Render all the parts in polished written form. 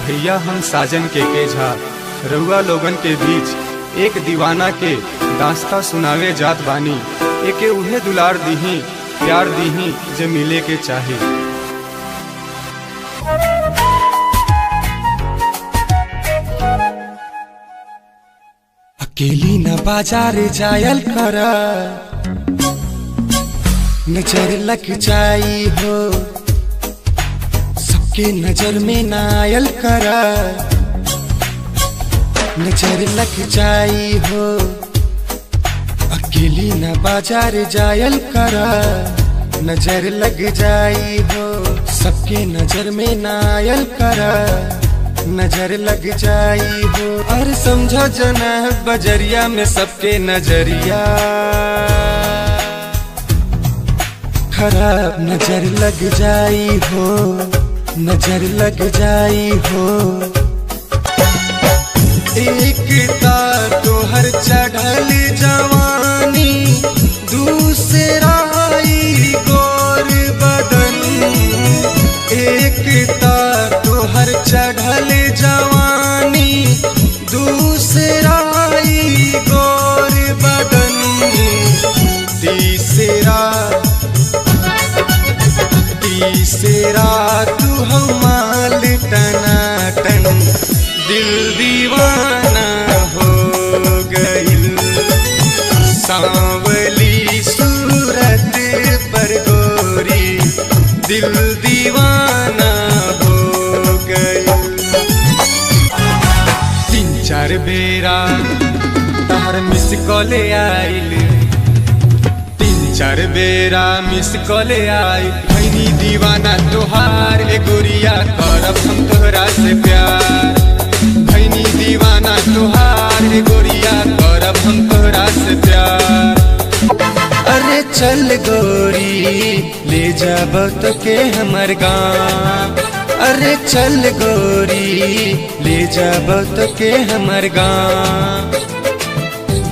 भैया हम साजन के केझा रउआ लोगन के बीच एक दीवाना के दास्ता सुनावे जात बानी। एके उहे दुलार दीही प्यार दीही जे मिले के चाहे। अकेली न बाजार जायल कर, नजर लग जाई हो, सबके नजर में नायल कर, नजर लग जाई हो। अकेली न बाजार जायल कर, नजर लग जाई हो, सबके नजर में नायल कर, नजर लग जाई हो। और समझो जना बजरिया में सबके नजरिया खराब, नजर लग जाई हो, नजर लग जाई हो। एक तो हर चढ़ल जवानी, दूसरा गोर बदन। एक तो हर चढ़ल जवानी, दूसरा गोर बदन। तीसरा तू हमाल टनाटन, दिल दीवाना हो गइल। सांवली सूरत पर गोरी, दिल दीवाना हो गइल। 3-4 बेरा तहर मिस कॉले आइल, 3-4 बेरा मिस कॉले आई। भैनी दीवाना तोहार ए गोरिया, करब हम तोहरा से प्यार। भैनी दीवाना तोहार ए गोरिया, करब हम तोहरा से प्यार। अरे चल गोरी ले जाब तो के हमर गाँव, अरे चल गोरी ले जाब तो के हमर गाँव।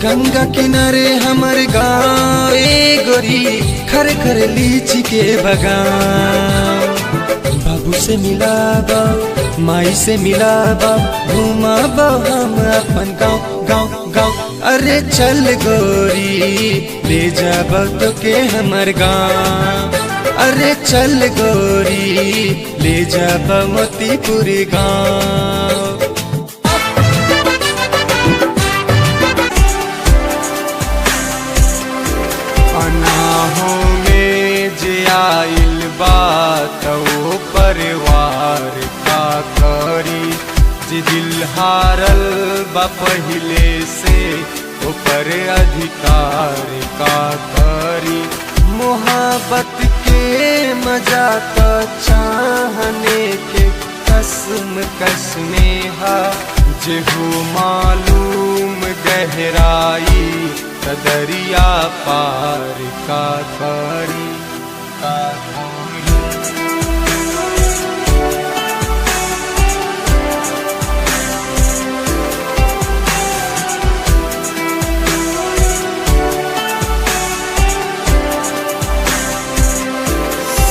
गंगा किनारे हमर गाँव ए गोरी, खर खर लीची के बगान। बाबू से मिलाबा, माई से मिलाबा, घुमाबा हम अपन गाँव गाँव गाँव। अरे चल गोरी ले जाब तो के हमर गाँव, अरे चल गोरी ले जाब मोतीपुर गाँव। अनाहों में जे आइल बात वो परिवार का करी, जे दिल हारल बा पहिले से ऊपर अधिकार का करी। मोहब्बत के मजा तो चाहने के कसम कसमे हा, जे हो मालूम गहराई दरिया पार का करी का करी।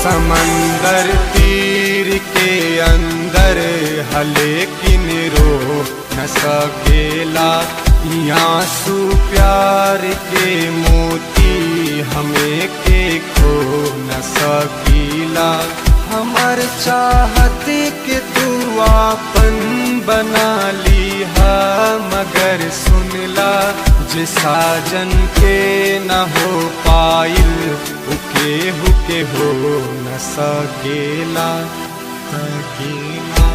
समंदर तीर के अंदर लेकिन रो न सकेला, आंसू प्यार के मोती हमें के खो न सकीला। हमार चाहत के तू आपन बना ली हा, मगर सुनला जे साजन के न हो पाइल, उके हुके हो न सकेला सकेला।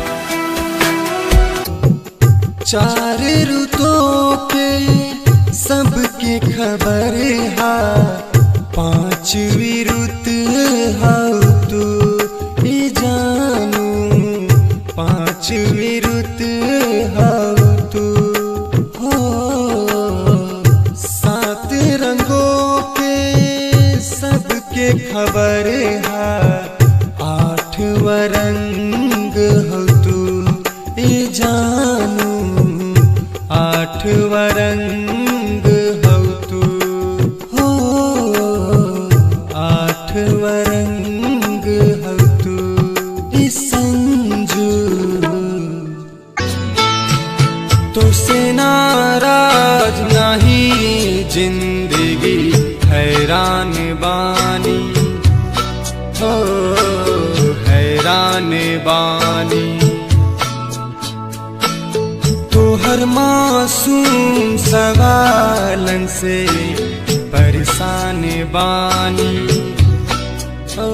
4 ऋतुओं के सबके खबर हा, 5वीं ऋत हाउ तू ही जानू, 5वीं ऋत हाउ तू हो। 7 रंगों के सबके खबर हा, 8वां रंग हो तू ही जानू, 8वां रंग हो तू हो, 8वां रंग हो तू। संजू जिंदगी हैरान बानी, हो हैरान बानी। तोहर मासूम सवालन से परेशान बानी, हो